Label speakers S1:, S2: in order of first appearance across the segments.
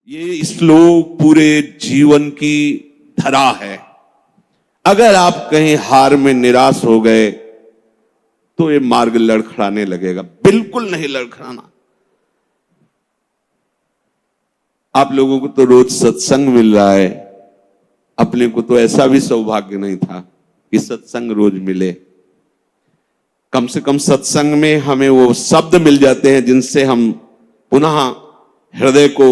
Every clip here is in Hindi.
S1: ये श्लोक पूरे जीवन की धरा है। अगर आप कहीं हार में निराश हो गए तो ये मार्ग लड़खड़ाने लगेगा। बिल्कुल नहीं लड़खड़ाना। आप लोगों को तो रोज सत्संग मिल रहा है, अपने को तो ऐसा भी सौभाग्य नहीं था कि सत्संग रोज मिले। कम से कम सत्संग में हमें वो शब्द मिल जाते हैं जिनसे हम पुनः हृदय को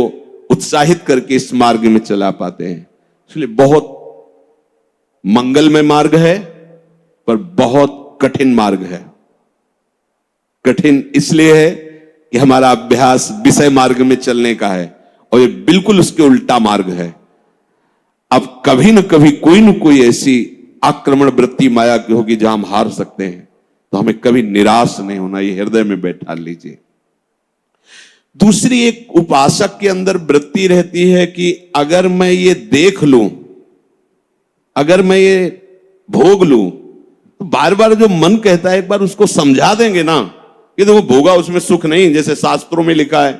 S1: उत्साहित करके इस मार्ग में चला पाते हैं। इसलिए बहुत मंगलमय मार्ग है, पर बहुत कठिन मार्ग है। कठिन इसलिए है कि हमारा अभ्यास विषय मार्ग में चलने का है और ये बिल्कुल उसके उल्टा मार्ग है। अब कभी न कभी कोई न कोई ऐसी आक्रमण वृत्ति माया की होगी जहां हम हार सकते हैं, तो हमें कभी निराश नहीं होना, ये हृदय में बैठा लीजिए। दूसरी एक उपासक के अंदर वृत्ति रहती है कि अगर मैं ये देख लूं, अगर मैं ये भोग लूं, तो बार बार जो मन कहता है एक बार उसको समझा देंगे ना कि देखो भोगा उसमें सुख नहीं, जैसे शास्त्रों में लिखा है।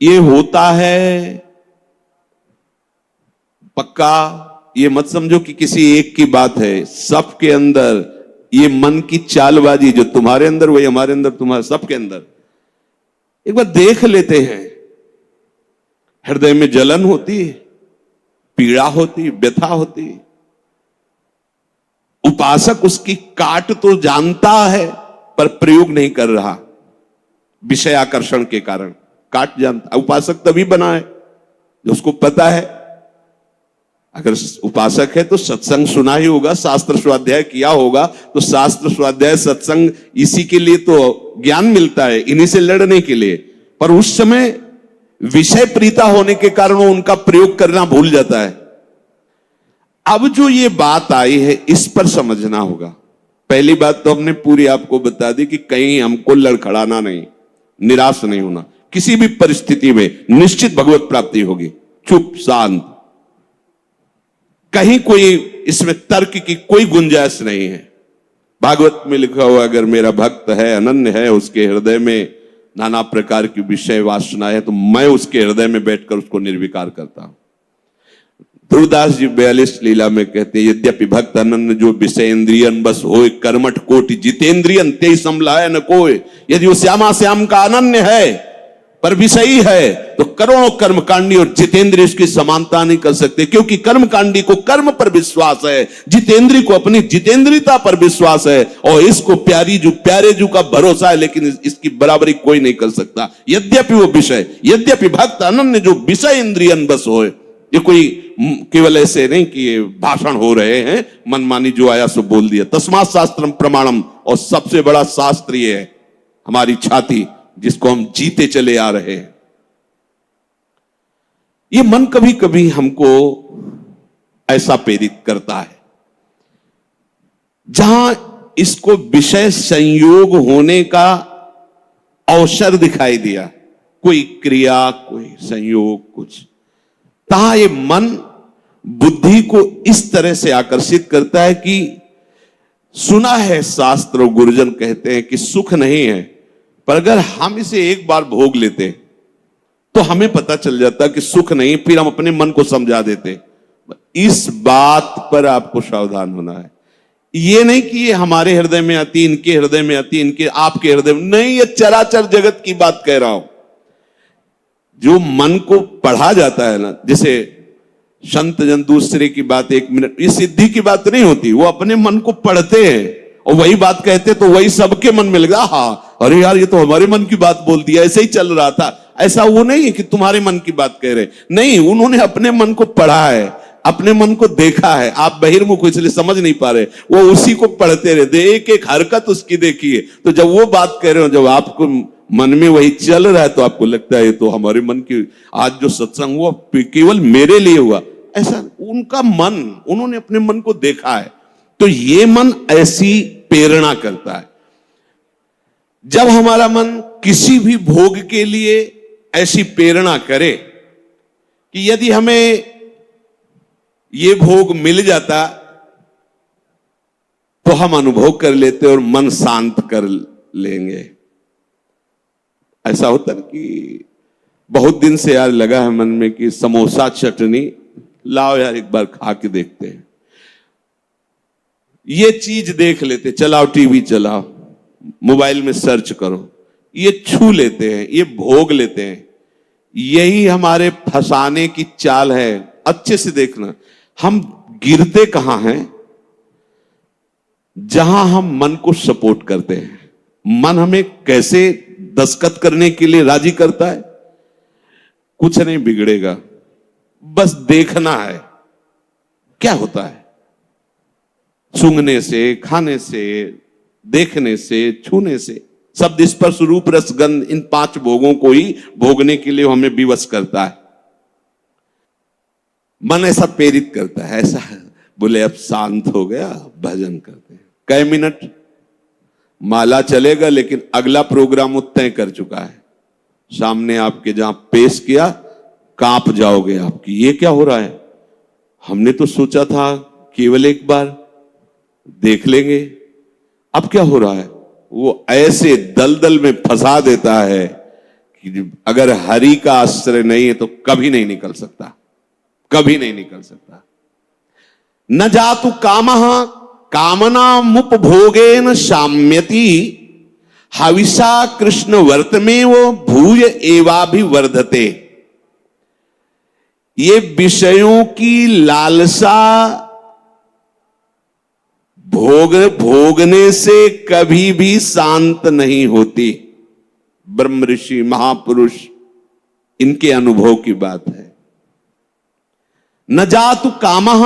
S1: ये होता है पक्का, ये मत समझो कि किसी एक की बात है। सबके अंदर ये मन की चालबाजी, जो तुम्हारे अंदर वही हमारे अंदर, तुम्हारे सबके अंदर। एक बार देख लेते हैं, हृदय में जलन होती है, पीड़ा होती, व्यथा होती। उपासक उसकी काट तो जानता है पर प्रयोग नहीं कर रहा, विषय आकर्षण के कारण काट जानता। उपासक तभी बना है जो उसको पता है। अगर उपासक है तो सत्संग सुना ही होगा, शास्त्र स्वाध्याय किया होगा, तो शास्त्र स्वाध्याय सत्संग इसी के लिए तो ज्ञान मिलता है, इन्हीं से लड़ने के लिए। पर उस समय विषय प्रीता होने के कारण वो उनका प्रयोग करना भूल जाता है। अब जो ये बात आई है इस पर समझना होगा। पहली बात तो हमने पूरी आपको बता दी कि कहीं हमको लड़खड़ाना नहीं, निराश नहीं होना। किसी भी परिस्थिति में निश्चित भगवत प्राप्ति होगी। चुप शांत, कहीं कोई इसमें तर्क की कोई गुंजाइश नहीं है। भागवत में लिखा हुआ, अगर मेरा भक्त है, अनन्य है, उसके हृदय में नाना प्रकार की विषय वासना है, तो मैं उसके हृदय में बैठकर उसको निर्विकार करता हूं। ध्रुवदास जी 42 लीला में कहते हैं, यद्यपि भक्त अनन्य जो विषय इंद्रियन बस होए, कर्मठ कोटि जितेंद्रियन ते समलाय न कोय। यदि वो श्यामा श्याम का अनन्य है पर विषयी है, तो करोड़ों कर्मकांडी और जितेंद्रिय उसकी समानता नहीं कर सकते, क्योंकि कर्मकांडी को कर्म पर विश्वास है, जितेंद्रिय को अपनी जितेंद्रियता पर विश्वास है, और इसको प्यारे जू का भरोसा है, लेकिन इसकी बराबरी कोई नहीं कर सकता। यद्यपि वो विषय, यद्यपि भक्त अनन्य जो विषय इंद्रियन बस होए। ये कोई केवल ऐसे नहीं कि ये भाषण हो रहे हैं, मनमानी जो आया सो बोल दिया। तस्मात् शास्त्रम प्रमाणम, और सबसे बड़ा शास्त्र ये है हमारी छाती, जिसको हम जीते चले आ रहे हैं। ये मन कभी कभी हमको ऐसा प्रेरित करता है, जहां इसको विषय संयोग होने का अवसर दिखाई दिया, कोई क्रिया, कोई संयोग, कुछ, तहां ये मन बुद्धि को इस तरह से आकर्षित करता है कि सुना है शास्त्र, गुरुजन कहते हैं कि सुख नहीं है, पर अगर हम इसे एक बार भोग लेते तो हमें पता चल जाता कि सुख नहीं, फिर हम अपने मन को समझा देते। इस बात पर आपको सावधान होना है। ये नहीं कि ये हमारे हृदय में आती, इनके हृदय में आती, इनके आपके हृदय में नहीं, ये चराचर जगत की बात कह रहा हूं। जो मन को पढ़ा जाता है ना, जैसे संत जन दूसरे की बात 1 मिनट, ये सिद्धि की बात नहीं होती, वो अपने मन को पढ़ते हैं और वही बात कहते, तो वही सबके मन में लगा, हाँ अरे यार ये तो हमारे मन की बात बोल दिया, ऐसे ही चल रहा था। ऐसा वो नहीं है कि तुम्हारे मन की बात कह रहे, नहीं, उन्होंने अपने मन को पढ़ा है, अपने मन को देखा है। आप बहिर्मुख इसलिए समझ नहीं पा रहे, वो उसी को पढ़ते रहते, एक एक हरकत उसकी देखिए। तो जब वो बात कह रहे हो, जब आपको मन में वही चल रहा है, तो आपको लगता है ये तो हमारे मन की, आज जो सत्संग हुआ केवल मेरे लिए हुआ। ऐसा उनका मन, उन्होंने अपने मन को देखा है। तो ये मन ऐसी प्रेरणा करता है। जब हमारा मन किसी भी भोग के लिए ऐसी प्रेरणा करे कि यदि हमें ये भोग मिल जाता तो हम अनुभव कर लेते और मन शांत कर लेंगे। ऐसा होता है कि बहुत दिन से यार लगा है मन में कि समोसा चटनी लाओ यार, एक बार खा के देखते हैं। ये चीज देख लेते, चलाओ टीवी चलाओ, मोबाइल में सर्च करो, ये छू लेते हैं, ये भोग लेते हैं। यही हमारे फंसाने की चाल है। अच्छे से देखना, हम गिरते कहां हैं? जहां हम मन को सपोर्ट करते हैं। मन हमें कैसे दस्तखत करने के लिए राजी करता है? कुछ नहीं बिगड़ेगा, बस देखना है क्या होता है। सूंघने से, खाने से, देखने से, छूने से, शब्द स्पर्श रूप रस गंध, इन 5 भोगों को ही भोगने के लिए हमें विवश करता है। मन ऐसा प्रेरित करता है, ऐसा बोले अब शांत हो गया, भजन करते हैं। कई मिनट माला चलेगा, लेकिन अगला प्रोग्राम वो तय कर चुका है। सामने आपके जहां पेश किया, कांप जाओगे आपकी, ये क्या हो रहा है? हमने तो सोचा था केवल एक बार देख लेंगे, अब क्या हो रहा है? वो ऐसे दलदल में फंसा देता है कि अगर हरि का आश्रय नहीं है तो कभी नहीं निकल सकता, कभी नहीं निकल सकता। न जातु कामः कामनामुपभोगेन शाम्यति, हविषा कृष्ण वर्तमेव भूय एवाभिवर्धते। ये विषयों की लालसा भोगने से कभी भी शांत नहीं होती। ब्रह्म ऋषि महापुरुष इनके अनुभव की बात है। न जातु कामः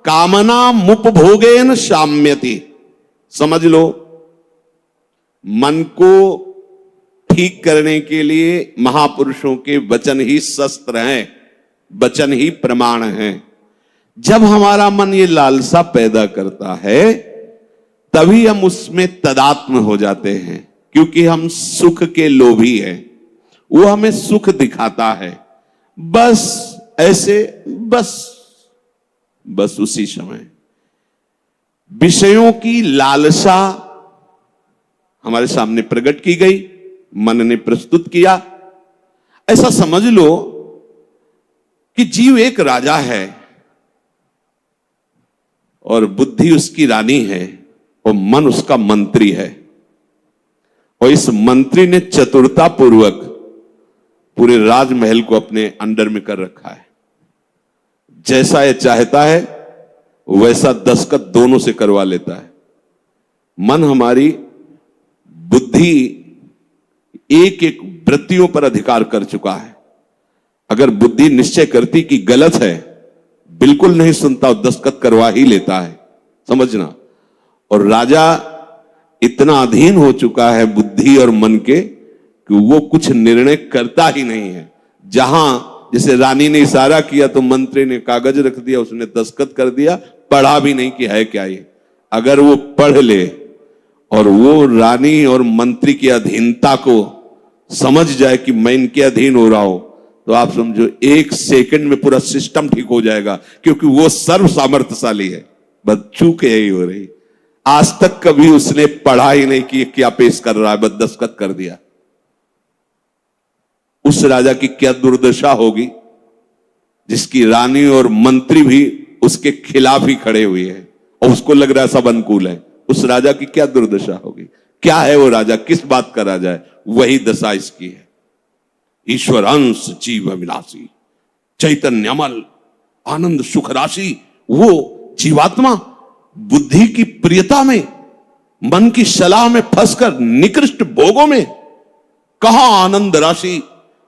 S1: कामनामुपभोगेन शाम्यति। समझ लो, मन को ठीक करने के लिए महापुरुषों के वचन ही शस्त्र हैं, वचन ही प्रमाण हैं। जब हमारा मन ये लालसा पैदा करता है, तभी हम उसमें तदात्म हो जाते हैं, क्योंकि हम सुख के लोभी हैं। वो हमें सुख दिखाता है, बस ऐसे, बस उसी समय विषयों की लालसा हमारे सामने प्रकट की गई, मन ने प्रस्तुत किया। ऐसा समझ लो कि जीव एक राजा है और बुद्धि उसकी रानी है और मन उसका मंत्री है। और इस मंत्री ने चतुरता पूर्वक पूरे राजमहल को अपने अंडर में कर रखा है। जैसा यह चाहता है वैसा दस्तखत दोनों से करवा लेता है। मन, हमारी बुद्धि एक एक वृत्तियों पर अधिकार कर चुका है। अगर बुद्धि निश्चय करती कि गलत है, बिल्कुल नहीं सुनता और दस्तखत करवा ही लेता है, समझना। और राजा इतना अधीन हो चुका है बुद्धि और मन के कि वो कुछ निर्णय करता ही नहीं है। जहां जैसे रानी ने इशारा किया तो मंत्री ने कागज रख दिया, उसने दस्तखत कर दिया, पढ़ा भी नहीं कि है क्या ये। अगर वो पढ़ ले और वो रानी और मंत्री की अधीनता को समझ जाए कि मैं इनके अधीन हो रहा हूं, तो आप समझो 1 सेकंड में पूरा सिस्टम ठीक हो जाएगा, क्योंकि वो सर्व सामर्थ्यशाली है। बस चूक यही हो रही, आज तक कभी उसने पढ़ा ही नहीं कि क्या पेश कर रहा है, बस दस्तखत कर दिया। उस राजा की क्या दुर्दशा होगी जिसकी रानी और मंत्री भी उसके खिलाफ ही खड़े हुए हैं और उसको लग रहा है सब अनुकूल है। उस राजा की क्या दुर्दशा होगी? क्या है वो राजा, किस बात का राजा है? वही दशा इसकी है। ईश्वर अंश जीव अविनाशी, चैतन्य अमल, आनंद सुख राशि। वो जीवात्मा बुद्धि की प्रियता में, मन की सलाह में फंसकर निकृष्ट भोगों में, कहां आनंद राशि,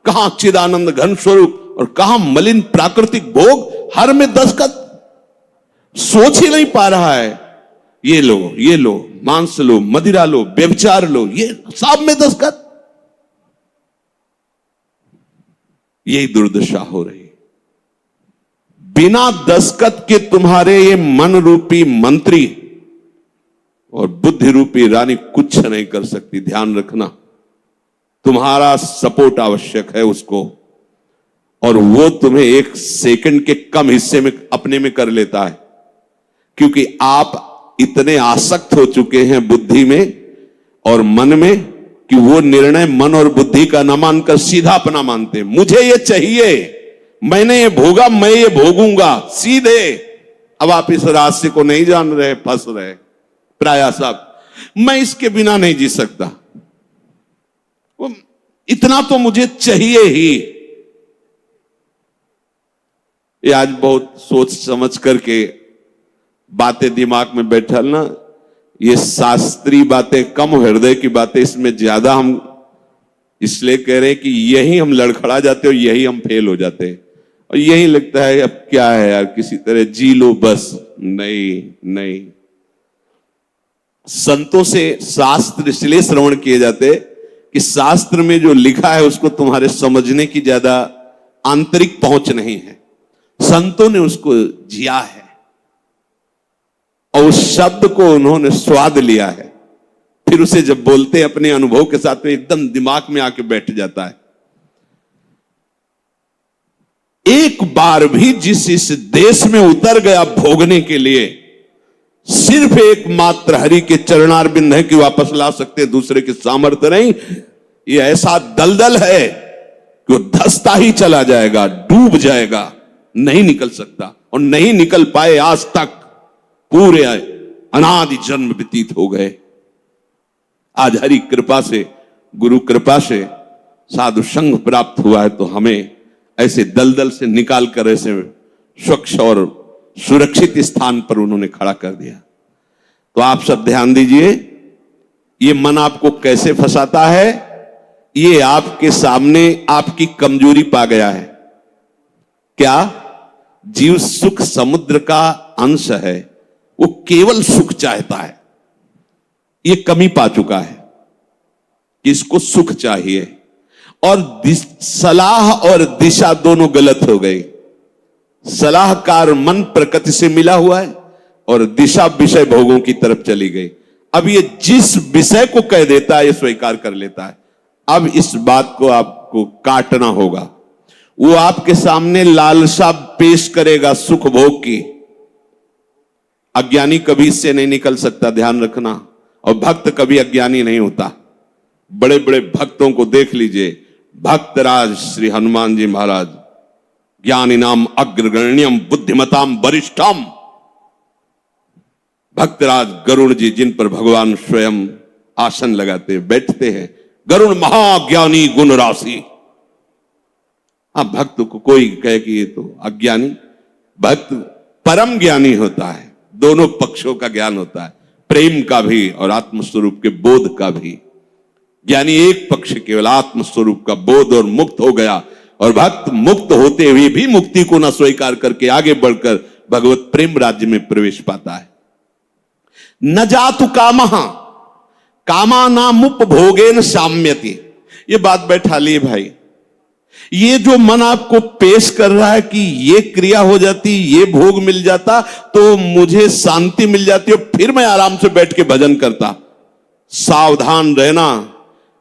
S1: कहां चिदानंद घन स्वरूप और कहां मलिन प्राकृतिक भोग, हर में दस्तखत। सोच ही नहीं पा रहा है। ये लो, मांस लो, मदिरा लो, व्यभिचार लो, ये सब में दस्तखत। यही दुर्दशा हो रही। बिना दस्तखत के तुम्हारे ये मन रूपी मंत्री और बुद्धि रूपी रानी कुछ नहीं कर सकती। ध्यान रखना, तुम्हारा सपोर्ट आवश्यक है उसको, और वो तुम्हें 1 सेकंड के कम हिस्से में अपने में कर लेता है, क्योंकि आप इतने आसक्त हो चुके हैं बुद्धि में और मन में कि वो निर्णय मन और बुद्धि का न मानकर सीधा अपना मानते। मुझे ये चाहिए, मैंने ये भोगा, मैं ये भोगूंगा, सीधे। अब आप इस रास्ते को नहीं जान रहे, फंस रहे प्राय सब। मैं इसके बिना नहीं जी सकता, इतना तो मुझे चाहिए ही। ये आज बहुत सोच समझ करके बातें दिमाग में बैठलना, ये शास्त्रीय बातें कम, हृदय की बातें इसमें ज्यादा हम इसलिए कह रहे हैं कि यही हम लड़खड़ा जाते और यही हम फेल हो जाते हैं। और यही लगता है अब क्या है यार, किसी तरह जी लो बस। नहीं नहीं, संतों से शास्त्र इसलिए श्रवण किए जाते कि शास्त्र में जो लिखा है उसको तुम्हारे समझने की ज्यादा आंतरिक पहुंच नहीं है, संतों ने उसको जिया है और उस शब्द को उन्होंने स्वाद लिया है, फिर उसे जब बोलते हैं अपने अनुभव के साथ तो एकदम दिमाग में आके बैठ जाता है। एक बार भी जिस इस देश में उतर गया भोगने के लिए, सिर्फ एकमात्र हरि के चरणार बिंद है कि वापस ला सकते, दूसरे के सामर्थ्य नहीं। ये ऐसा दलदल है कि वो धंसता ही चला जाएगा, डूब जाएगा, नहीं निकल सकता और नहीं निकल पाए आज तक। पूरे अनादि जन्म व्यतीत हो गए। आज हरि कृपा से, गुरु कृपा से साधु संग प्राप्त हुआ है तो हमें ऐसे दलदल से निकाल कर ऐसे स्वच्छ और सुरक्षित स्थान पर उन्होंने खड़ा कर दिया। तो आप सब ध्यान दीजिए, ये मन आपको कैसे फंसाता है। ये आपके सामने आपकी कमजोरी पा गया है। क्या? जीव सुख समुद्र का अंश है, वो केवल सुख चाहता है। ये कमी पा चुका है, इसको सुख चाहिए। और सलाह और दिशा दोनों गलत हो गई। सलाहकार मन प्रकृति से मिला हुआ है और दिशा विषय भोगों की तरफ चली गई। अब ये जिस विषय को कह देता है ये स्वीकार कर लेता है। अब इस बात को आपको काटना होगा। वो आपके सामने लालसा पेश करेगा सुख भोग की। अज्ञानी कभी इससे नहीं निकल सकता, ध्यान रखना। और भक्त कभी अज्ञानी नहीं होता। बड़े बड़े भक्तों को देख लीजिए, भक्तराज श्री हनुमान जी महाराज, ज्ञानी नाम अग्रगण्यम बुद्धिमताम वरिष्ठम। भक्तराज गरुड़ जी, जिन पर भगवान स्वयं आसन लगाते बैठते हैं, गरुड़ महाज्ञानी गुण राशि। हाँ, भक्त को कोई कहे कि ये तो अज्ञानी, भक्त परम ज्ञानी होता है। दोनों पक्षों का ज्ञान होता है, प्रेम का भी और आत्मस्वरूप के बोध का भी। ज्ञानी एक पक्ष केवल आत्मस्वरूप का बोध और मुक्त हो गया, और भक्त मुक्त होते हुए भी मुक्ति को न स्वीकार करके आगे बढ़कर भगवत प्रेम राज्य में प्रवेश पाता है। न जातु कामः कामानामुपभोगेन साम्यति। ये बात बैठा लिए भाई। ये जो मन आपको पेश कर रहा है कि ये क्रिया हो जाती, ये भोग मिल जाता तो मुझे शांति मिल जाती और फिर मैं आराम से बैठ के भजन करता, सावधान रहना।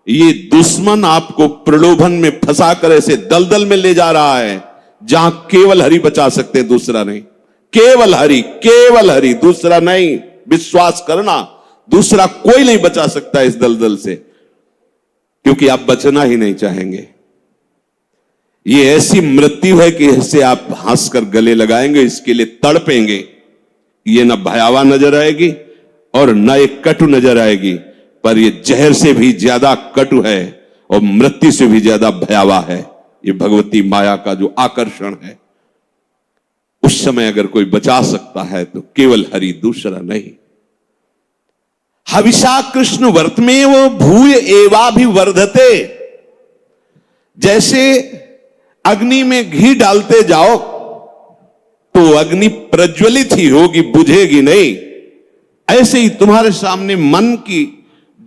S1: ये दुश्मन आपको प्रलोभन में फंसा कर ऐसे दलदल में ले जा रहा है जहां केवल हरि बचा सकते, दूसरा नहीं। केवल हरि, केवल हरि, दूसरा नहीं। विश्वास करना, दूसरा कोई नहीं बचा सकता इस दलदल से, क्योंकि आप बचना ही नहीं चाहेंगे। ये ऐसी मृत्यु है कि इससे आप हंसकर गले लगाएंगे, इसके लिए तड़पेंगे। ये न भयावह नजर आएगी और न एक कटु नजर आएगी, पर ये जहर से भी ज्यादा कटु है और मृत्यु से भी ज्यादा भयावह है। ये भगवती माया का जो आकर्षण है, उस समय अगर कोई बचा सकता है तो केवल हरि, दूसरा नहीं। हविषा कृष्ण वर्तमेव भूय एवाभिवर्धते। जैसे अग्नि में घी डालते जाओ तो अग्नि प्रज्वलित ही होगी, बुझेगी नहीं। ऐसे ही तुम्हारे सामने मन की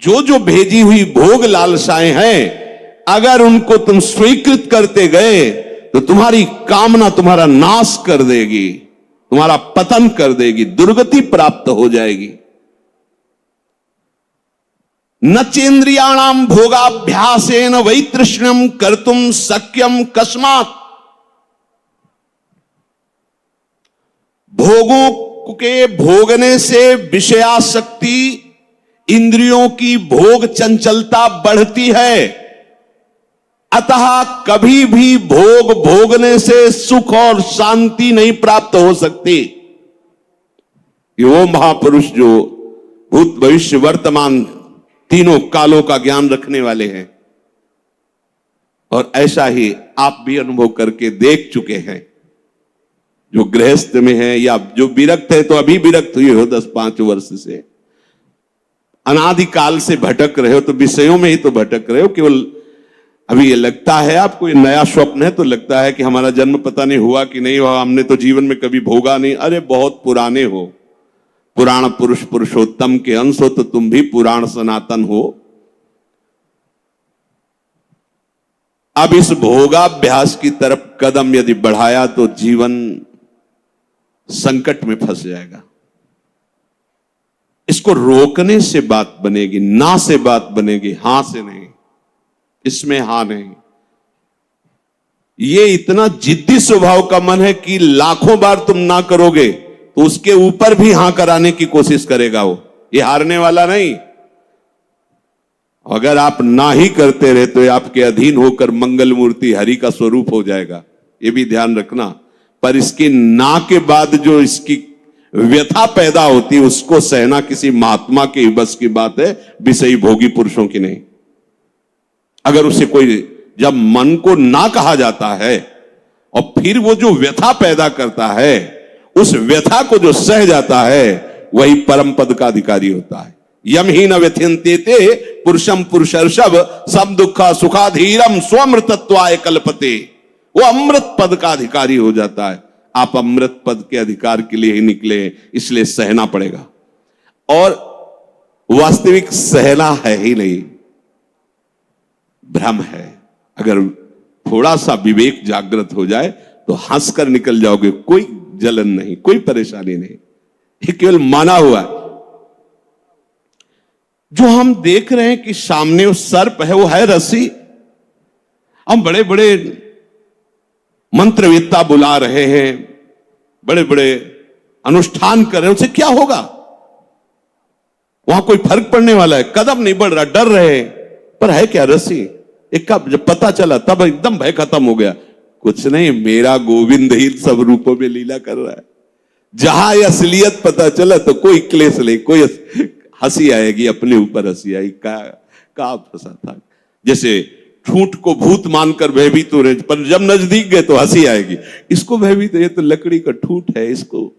S1: जो जो भेजी हुई भोग लालसाएं हैं, अगर उनको तुम स्वीकृत करते गए तो तुम्हारी कामना तुम्हारा नाश कर देगी, तुम्हारा पतन कर देगी, दुर्गति प्राप्त हो जाएगी। न चेन्द्रियाणाम भोगाभ्यासेन वैतृष्ण्यम कर्तुम शक्यम कस्मात्। भोगों के भोगने से विषयासक्ति इंद्रियों की भोग चंचलता बढ़ती है। अतः कभी भी भोग भोगने से सुख और शांति नहीं प्राप्त हो सकती। ये वो महापुरुष जो भूत भविष्य वर्तमान तीनों कालों का ज्ञान रखने वाले हैं, और ऐसा ही आप भी अनुभव करके देख चुके हैं। जो गृहस्थ में है या जो विरक्त है, तो अभी विरक्त हुए हो 10-5 वर्ष से, अनादिकाल से भटक रहे हो, तो विषयों में ही तो भटक रहे हो। केवल अभी ये लगता है आपको, ये नया स्वप्न है, तो लगता है कि हमारा जन्म पता नहीं हुआ कि नहीं हुआ, हमने तो जीवन में कभी भोगा नहीं। अरे बहुत पुराने हो, पुराण पुरुष पुरुषोत्तम के अंश हो, तो तुम भी पुराण सनातन हो। अब इस भोगाभ्यास की तरफ कदम यदि बढ़ाया तो जीवन संकट में फंस जाएगा। इसको रोकने से बात बनेगी, ना से बात बनेगी, हां से नहीं। इसमें हां नहीं। ये इतना जिद्दी स्वभाव का मन है कि लाखों बार तुम ना करोगे तो उसके ऊपर भी हां कराने की कोशिश करेगा वो। ये हारने वाला नहीं। अगर आप ना ही करते रहे तो आपके अधीन होकर मंगल मूर्ति हरि का स्वरूप हो जाएगा, ये भी ध्यान रखना। पर इसके ना के बाद जो इसकी व्यथा पैदा होती है, उसको सहना किसी महात्मा के बस की बात है, विषयी भोगी पुरुषों की नहीं। अगर उसे कोई, जब मन को ना कहा जाता है और फिर वो जो व्यथा पैदा करता है, उस व्यथा को जो सह जाता है, वही परम पद का अधिकारी होता है। यम ही न व्यथ्यन्ते पुरुषम पुरुषर्षभ सब दुखा सुखाधीरम स्वमृतत्वाय कल्पते। वो अमृत पद का अधिकारी हो जाता है। आप अमृत पद के अधिकार के लिए ही निकले, इसलिए सहना पड़ेगा। और वास्तविक सहना है ही नहीं, भ्रम है। अगर थोड़ा सा विवेक जागृत हो जाए तो हंसकर निकल जाओगे, कोई जलन नहीं, कोई परेशानी नहीं। ये केवल माना हुआ है। जो हम देख रहे हैं कि सामने वो सर्प है, वो है रस्सी। हम बड़े बड़े मंत्रवेत्ता बुला रहे हैं, बड़े बड़े अनुष्ठान कर रहे हैं, उनसे क्या होगा? वहां कोई फर्क पड़ने वाला है? कदम नहीं बढ़ रहा, डर रहे, पर है क्या रस्सी। एक का जब पता चला तब एकदम भय खत्म हो गया। कुछ नहीं, मेरा गोविंद ही सब रूपों में लीला कर रहा है। जहां असलियत पता चला तो कोई क्लेश नहीं, कोई हंसी आएगी, अपने ऊपर हंसी आई। का फंसा था। जैसे ठूंठ को भूत मानकर भयभीत हो रहे, पर जब नजदीक गए तो हंसी आएगी। इसको भयभीत, ये तो लकड़ी का ठूंठ है। इसको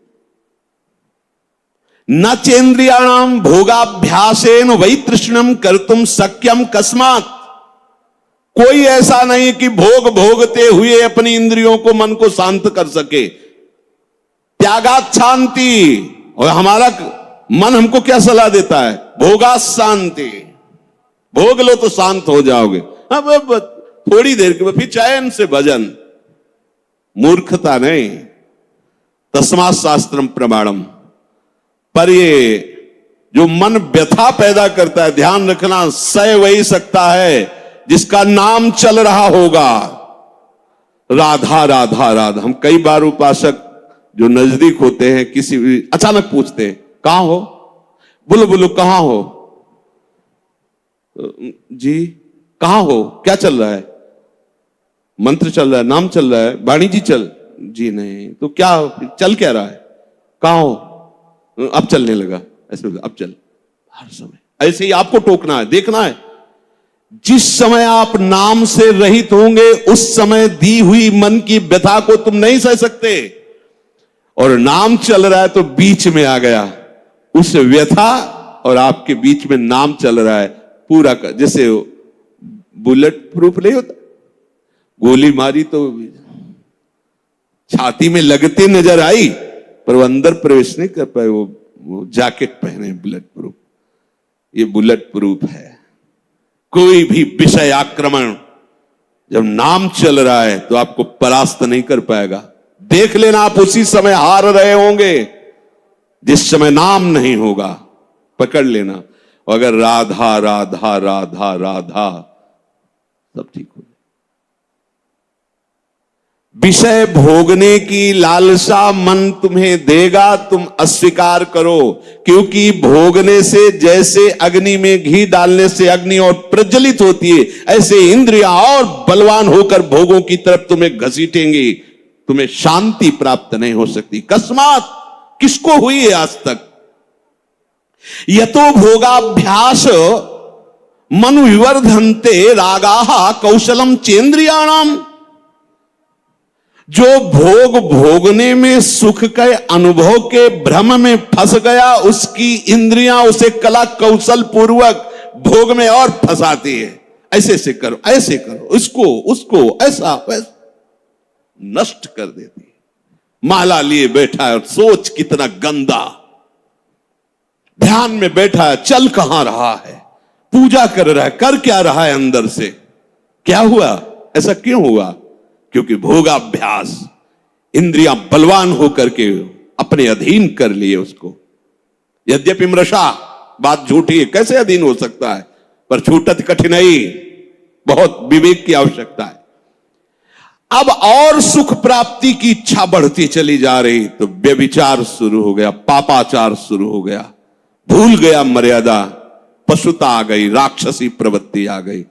S1: न चेन्द्रियाणाम भोगाभ्यासेन वै तृष्णम कर्तुम सक्यम कस्मात्। कोई ऐसा नहीं कि भोग भोगते हुए अपनी इंद्रियों को, मन को शांत कर सके। त्यागात शांति। और हमारा मन हमको क्या सलाह देता है? भोगा शांति। भोग लो तो शांत हो जाओगे। अब थोड़ी देर के बाद फिर चैन से भजन। मूर्खता नहीं, तस्मात् शास्त्रम प्रमाणम। पर ये जो मन व्यथा पैदा करता है, ध्यान रखना, सह वही सकता है जिसका नाम चल रहा होगा। राधा राधा राधा। हम कई बार उपासक जो नजदीक होते हैं, किसी भी अचानक पूछते हैं, कहां हो? बोलो बोलो, कहां हो? जी कहां हो? क्या चल रहा है? मंत्र चल रहा है, नाम चल रहा है, वाणी जी चल। जी नहीं, तो क्या चल क्या रहा है? कहां हो? अब चलने लगा। ऐसे अब चल। हर समय ऐसे ही आपको टोकना है, देखना है। जिस समय आप नाम से रहित होंगे, उस समय दी हुई मन की व्यथा को तुम नहीं सह सकते। और नाम चल रहा है तो बीच में आ गया, उस व्यथा और आपके बीच में नाम चल रहा है पूरा का। जैसे बुलेट प्रूफ नहीं होता, गोली मारी तो छाती में लगते नजर आई, पर वो अंदर प्रवेश नहीं कर पाए। वो जैकेट पहने बुलेट प्रूफ। ये बुलेट प्रूफ है। कोई भी विषय आक्रमण जब नाम चल रहा है तो आपको परास्त नहीं कर पाएगा। देख लेना, आप उसी समय हार रहे होंगे जिस समय नाम नहीं होगा। पकड़ लेना। अगर राधा राधा राधा राधा, सब ठीक हो। विषय भोगने की लालसा मन तुम्हें देगा, तुम अस्वीकार करो। क्योंकि भोगने से जैसे अग्नि में घी डालने से अग्नि और प्रज्वलित होती है, ऐसे इंद्रियां और बलवान होकर भोगों की तरफ तुम्हें घसीटेंगी। तुम्हें शांति प्राप्त नहीं हो सकती। अकस्मात किसको हुई है आज तक? यतो भोगाभ्यास मनु विवर्धन्ते रागाः कौशलम चेन्द्रियाणाम। जो भोग भोगने में सुख के अनुभव के भ्रम में फंस गया, उसकी इंद्रियां उसे कला कौशल पूर्वक भोग में और फंसाती है। ऐसे से करो, ऐसे करो, इसको उसको ऐसा वैसा नष्ट कर देती है। माला लिए बैठा है और सोच कितना गंदा, ध्यान में बैठा है, चल कहां रहा है, पूजा कर रहा है, कर क्या रहा है अंदर से? क्या हुआ? ऐसा क्यों हुआ? क्योंकि भोगाभ्यास, इंद्रियां बलवान होकर के अपने अधीन कर लिए उसको। यद्यपि मृषा, बात झूठी है, कैसे अधीन हो सकता है? पर छूटत कठिनाई, बहुत विवेक की आवश्यकता है। अब और सुख प्राप्ति की इच्छा बढ़ती चली जा रही, तो व्यभिचार शुरू हो गया, पापाचार शुरू हो गया, भूल गया मर्यादा, पशुता आ गई, राक्षसी प्रवृत्ति आ गई,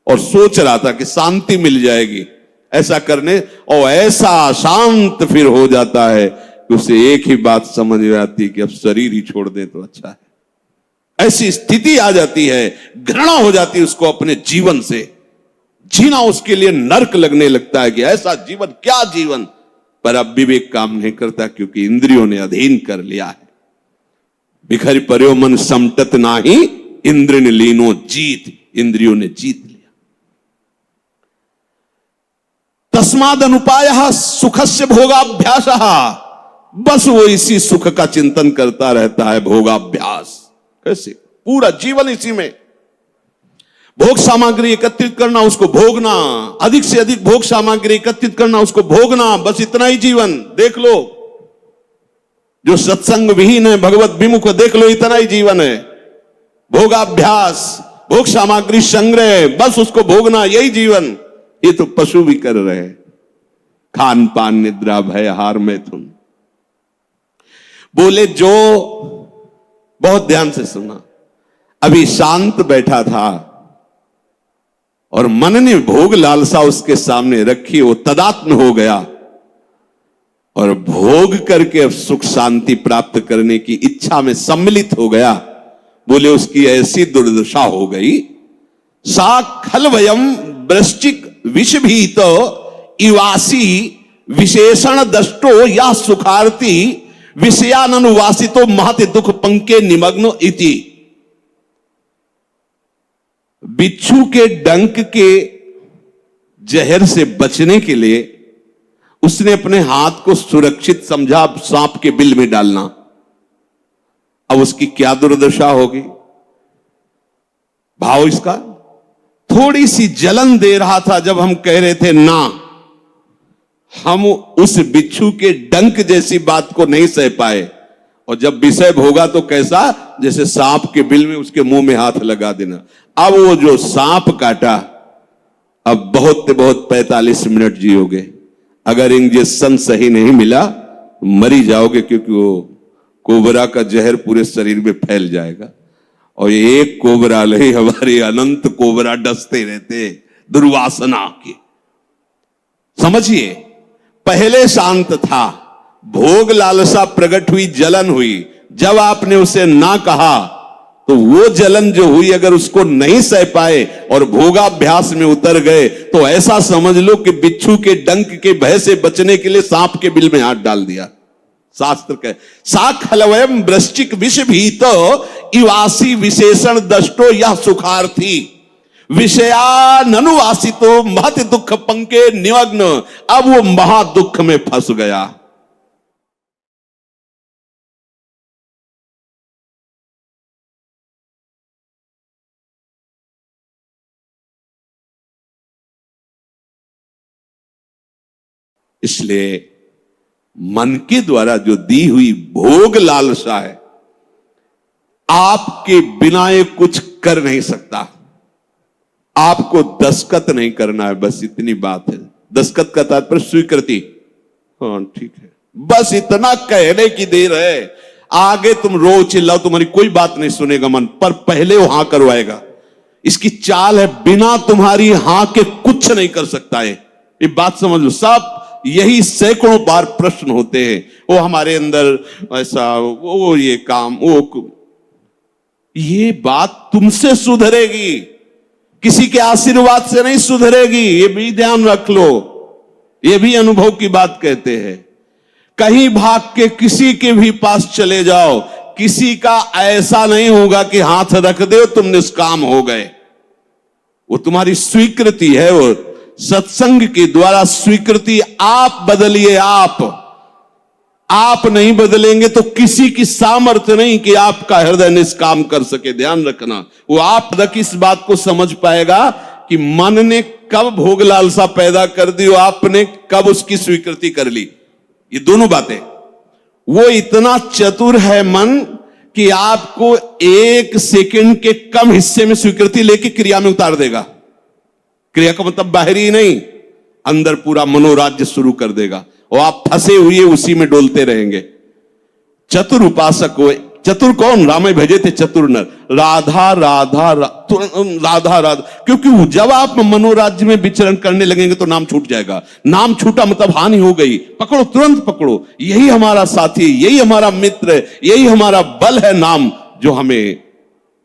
S1: और सोच रहा था कि शांति मिल जाएगी ऐसा करने, और ऐसा शांत फिर हो जाता है कि उसे एक ही बात समझ में आती है कि अब शरीर ही छोड़ दे तो अच्छा है। ऐसी स्थिति आ जाती है, घृणा हो जाती है उसको अपने जीवन से, जीना उसके लिए नरक लगने लगता है कि ऐसा जीवन, क्या जीवन। पर अब विवेक काम नहीं करता, क्योंकि इंद्रियों ने अधीन कर लिया है। बिखर पर्यो मन समटत नाही, इंद्र ने लीनो जीत, इंद्रियों ने जीत लिया। तस्माद अनुपाय सुखस्य भोगाभ्यास, बस वो इसी सुख का चिंतन करता रहता है। भोगाभ्यास कैसे? पूरा जीवन इसी में, भोग सामग्री एकत्रित करना, उसको भोगना, अधिक से अधिक भोग सामग्री एकत्रित करना, उसको भोगना, बस इतना ही जीवन। देख लो जो सत्संग विहीन है, भगवत विमुख, देख लो इतना ही जीवन है। भोगाभ्यास, भोग सामग्री संग्रह, बस उसको भोगना, यही जीवन। ये तो पशु भी कर रहे हैं। खान पान निद्रा भय हार मैथुन। बोले जो, बहुत ध्यान से सुना, अभी शांत बैठा था और मन ने भोग लालसा उसके सामने रखी, वो तदात्म हो गया और भोग करके अब सुख शांति प्राप्त करने की इच्छा में सम्मिलित हो गया। बोले उसकी ऐसी दुर्दशा हो गई, सा खलवयम वृश्चिक विषभीत इवासी विशेषण दष्टो या सुखार्थी विषयानुवासितो महत दुख पंके निमग्नो इति। बिच्छू के डंक के जहर से बचने के लिए उसने अपने हाथ को सुरक्षित समझा सांप के बिल में डालना। अब उसकी क्या दुर्दशा होगी? भाव इसका, थोड़ी सी जलन दे रहा था जब हम कह रहे थे ना, हम उस बिच्छू के डंक जैसी बात को नहीं सह पाए, और जब विषय भोगा तो कैसा, जैसे सांप के बिल में उसके मुंह में हाथ लगा देना। अब वो जो सांप काटा, अब बहुत 45 मिनट जियोगे। अगर इंजेक्शन सही नहीं मिला मरी जाओगे, क्योंकि वो कोबरा का जहर पूरे शरीर में फैल जाएगा। और एक कोबरा नहीं, हमारे अनंत कोबरा डसते रहते दुर्वासना के। समझिए, पहले शांत था, भोग लालसा प्रकट हुई, जलन हुई। जब आपने उसे ना कहा तो वो जलन जो हुई, अगर उसको नहीं सह पाए और भोगाभ्यास में उतर गए, तो ऐसा समझ लो कि बिच्छू के डंक के भय से बचने के लिए सांप के बिल में हाथ डाल दिया। शास्त्र कहे सा खलवयम वृश्चिक विष भीत इवासी विशेषण दष्टो यह सुखार्थी विषयानुवासितो महत दुख पंके निमग्न। अब वो महा दुख में फंस गया। इसलिए मन के द्वारा जो दी हुई भोग लालसा है, आपके बिना ये कुछ कर नहीं सकता। आपको दस्तखत नहीं करना है, बस इतनी बात है। दस्तखत का तात्पर्य स्वीकृति। हाँ ठीक है, बस इतना कहने की देर है, आगे तुम रो चिल्लाओ, तुम्हारी कोई बात नहीं सुनेगा मन, पर पहले वो हां करवाएगा। इसकी चाल है, बिना तुम्हारी हां के कुछ नहीं कर सकता है। ये बात समझ लो। सब यही सैकड़ों बार प्रश्न होते हैं, वो हमारे अंदर ऐसा, वो ये काम, वो ये बात तुमसे सुधरेगी, किसी के आशीर्वाद से नहीं सुधरेगी। ये भी ध्यान रख लो, ये भी अनुभव की बात कहते हैं। कहीं भाग के किसी के भी पास चले जाओ, किसी का ऐसा नहीं होगा कि हाथ रख दे तुम निष्काम हो गए। वो तुम्हारी स्वीकृति है, वो सत्संग के द्वारा स्वीकृति। आप बदलिए, आप नहीं बदलेंगे तो किसी की सामर्थ्य नहीं कि आपका हृदय निष्काम कर सके। ध्यान रखना, वो आप तक इस बात को समझ पाएगा कि मन ने कब भोग लालसा पैदा कर दी और आपने कब उसकी स्वीकृति कर ली। ये दोनों बातें, वो इतना चतुर है मन कि आपको 1 सेकंड के कम हिस्से में स्वीकृति लेके क्रिया में उतार देगा। क्रिया का मतलब बाहरी नहीं, अंदर पूरा मनोराज्य शुरू कर देगा और आप फंसे हुए उसी में डोलते रहेंगे। चतुर उपासक हो। चतुर कौन? रामे भेजे थे चतुर नर। राधा राधा राधा राधा, क्योंकि जब आप मनोराज्य में विचरण करने लगेंगे तो नाम छूट जाएगा। नाम छूटा मतलब हानि हो गई। पकड़ो, तुरंत पकड़ो। यही हमारा साथी, यही हमारा मित्र, यही हमारा बल है नाम, जो हमें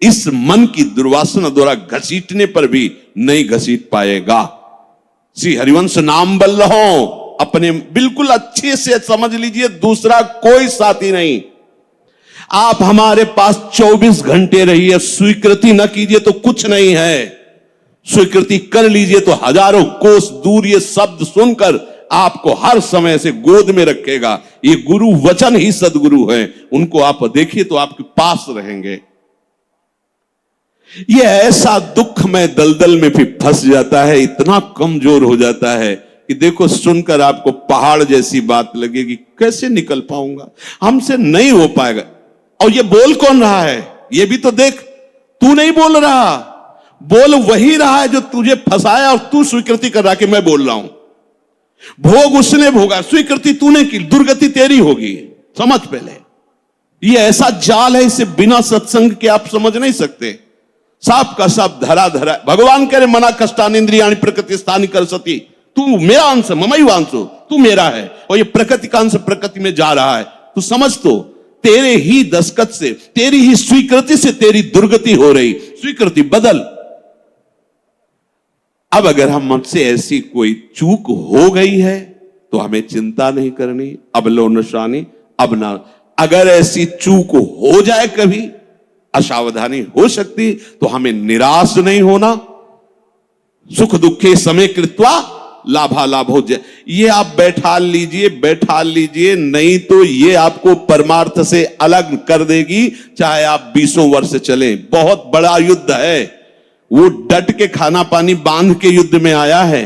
S1: इस मन की दुर्वासना द्वारा घसीटने पर भी नहीं घसीट पाएगा। श्री हरिवंश नाम बल रहो, अपने बिल्कुल अच्छे से समझ लीजिए, दूसरा कोई साथी नहीं। आप हमारे पास 24 घंटे रहिए, स्वीकृति न कीजिए तो कुछ नहीं है, स्वीकृति कर लीजिए तो हजारों कोस दूर ये शब्द सुनकर आपको हर समय से गोद में रखेगा। ये गुरु वचन ही सदगुरु हैं, उनको आप देखिए तो आपके पास रहेंगे। ये ऐसा दुख में दलदल में भी फंस जाता है, इतना कमजोर हो जाता है कि देखो, सुनकर आपको पहाड़ जैसी बात लगेगी, कैसे निकल पाऊंगा, हमसे नहीं हो पाएगा। और ये बोल कौन रहा है? ये भी तो देख, तू नहीं बोल रहा, बोल वही रहा है जो तुझे फंसाया और तू स्वीकृति कर रहा कि मैं बोल रहा हूं। भोग उसने भोगा, स्वीकृति तूने की, दुर्गति तेरी होगी। समझ पहले, ये ऐसा जाल है, इसे बिना सत्संग के आप समझ नहीं सकते। साफ का साफ धरा धरा। भगवान कह रहे मना कष्टान इंद्रियाणि प्रकृति स्थानी कर सती, तू मेरा अंश, ममई अंशो, तू मेरा है, और ये प्रकृति का अंश प्रकृति में जा रहा है। तू समझ, तो तेरे ही दस्तखत से, तेरी ही स्वीकृति से तेरी दुर्गति हो रही। स्वीकृति बदल। अब अगर हम हमसे ऐसी कोई चूक हो गई है तो हमें चिंता नहीं करनी, अब लो नशानी, अब ना। अगर ऐसी चूक हो जाए, कभी असावधानी हो सकती, तो हमें निराश नहीं होना। सुख दुखे समय कृत्वा लाभा लाभ हो जाए, ये आप बैठा लीजिए, नहीं तो ये आपको परमार्थ से अलग कर देगी, चाहे आप 20 वर्ष चलें। बहुत बड़ा युद्ध है, वो डट के खाना पानी बांध के युद्ध में आया है।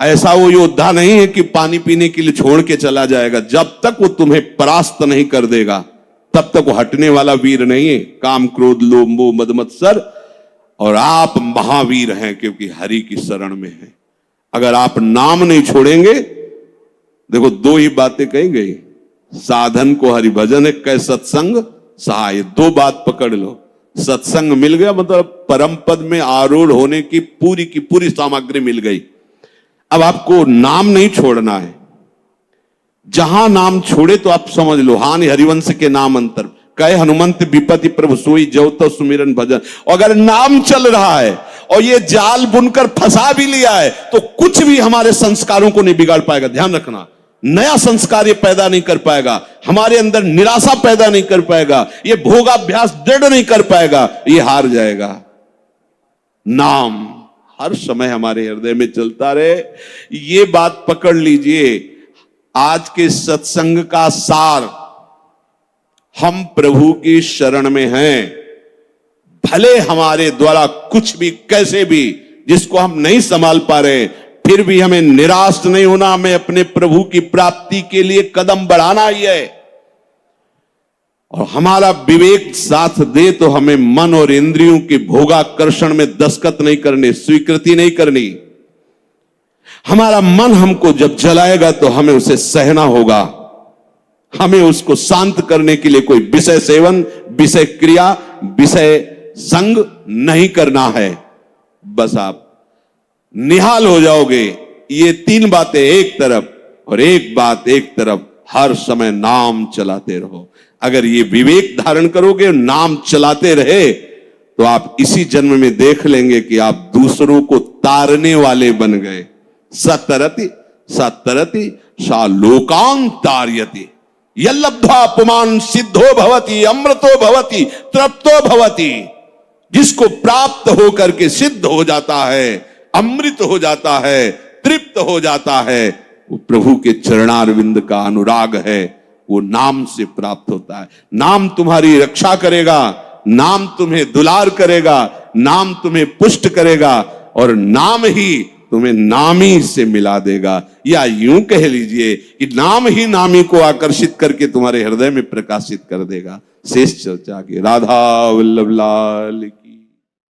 S1: ऐसा वो योद्धा नहीं है कि पानी पीने के लिए छोड़ के चला जाएगा। जब तक वो तुम्हें परास्त नहीं कर देगा तब तक वो हटने वाला वीर नहीं है। काम क्रोध लोभ मोह मद मत्सर, और आप महावीर हैं क्योंकि हरि की शरण में हैं। अगर आप नाम नहीं छोड़ेंगे, देखो 2 ही बातें कही गई, साधन को हरि भजन है, कै सत्संग सहाय। 2 बात पकड़ लो, सत्संग मिल गया मतलब परम पद में आरूढ़ होने की पूरी सामग्री मिल गई। अब आपको नाम नहीं छोड़ना है। जहां नाम छोड़े तो आप समझ लो, हानि हरिवंश के नाम अंतर कहे हनुमंत विपत्ति प्रभु सोई जव तो सुमिरन भजन। अगर नाम चल रहा है और ये जाल बुनकर फंसा भी लिया है तो कुछ भी हमारे संस्कारों को नहीं बिगाड़ पाएगा। ध्यान रखना, नया संस्कार ये पैदा नहीं कर पाएगा, हमारे अंदर निराशा पैदा नहीं कर पाएगा, ये भोगाभ्यास दृढ़ नहीं कर पाएगा, ये हार जाएगा। नाम हर समय हमारे हृदय में चलता रहे, ये बात पकड़ लीजिए। आज के सत्संग का सार, हम प्रभु की शरण में हैं। भले हमारे द्वारा कुछ भी कैसे भी जिसको हम नहीं संभाल पा रहे, फिर भी हमें निराश नहीं होना, हमें अपने प्रभु की प्राप्ति के लिए कदम बढ़ाना ही है। और हमारा विवेक साथ दे तो हमें मन और इंद्रियों के भोगाकर्षण में दस्तखत नहीं करने, स्वीकृति नहीं करनी। हमारा मन हमको जब जलाएगा तो हमें उसे सहना होगा। हमें उसको शांत करने के लिए कोई विषय सेवन, विषय क्रिया, विषय संग नहीं करना है। बस आप निहाल हो जाओगे। ये तीन बातें एक तरफ और एक बात एक तरफ, हर समय नाम चलाते रहो। अगर ये विवेक धारण करोगे, नाम चलाते रहे, तो आप इसी जन्म में देख लेंगे कि आप दूसरों को तारने वाले बन गए। सतरति सतरति सा लोकांग तारयति यल्लब्ध्वा पुमान सिद्धो भवति अमृतो भवति तृप्तो भवति। जिसको प्राप्त होकर के सिद्ध हो जाता है, अमृत हो जाता है, तृप्त हो जाता है, वो प्रभु के चरणारविंद का अनुराग है, वो नाम से प्राप्त होता है। नाम तुम्हारी रक्षा करेगा, नाम तुम्हें दुलार करेगा, नाम तुम्हें पुष्ट करेगा, और नाम ही तुम्हें नामी से मिला देगा। या यूं कह लीजिए कि नाम ही नामी को आकर्षित करके तुम्हारे हृदय में प्रकाशित कर देगा। शेष चर्चा की। राधा वल्लभ लाल।